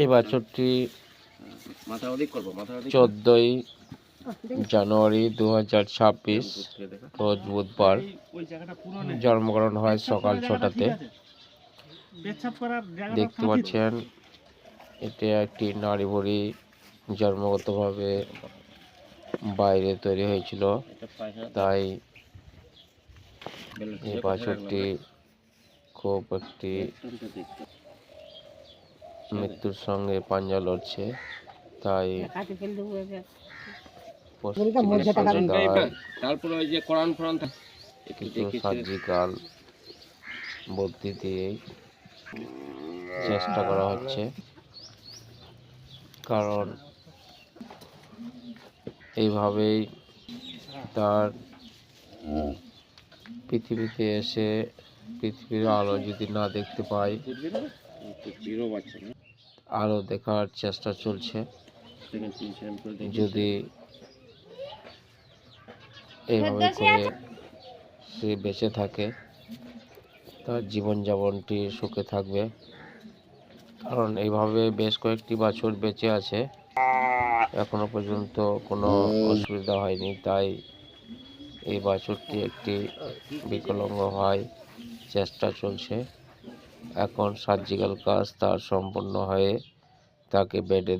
এই বাছুরটি 14ই জানুয়ারি 2026 রোজ বুধবার জন্মগ্রহণ হয় সকাল 6টাতে। দেখতে পাচ্ছেন এটা একটি নারী ভুঁড়ি জন্মগতভাবে বাইরে তৈরি হয়েছিল, তাই এই বাছুরটি খুব একটি মৃত্যুর সঙ্গে পাঞ্জা লড়ছে, তাই কিছু সার্জিক্যাল বুদ্ধি দিয়ে চেষ্টা করা হচ্ছে, কারণ এইভাবেই তার পৃথিবীতে এসে পৃথিবীর আলো যদি না দেখতে পাই, আলো দেখার চেষ্টা চলছে। যদি এইভাবে করে সে বেঁচে থাকে, তার জীবনযাপনটি সুখে থাকবে, কারণ এইভাবে বেশ কয়েকটি বাছুর বেঁচে আছে, এখনো পর্যন্ত কোনো অসুবিধা হয়নি। তাই এই বাছুরটি একটি বিকলাঙ্গ হয় চেষ্টা চলছে। এখন সার্জিক্যাল কাজ তার সম্পূর্ণ হয়ে তাকে বেডে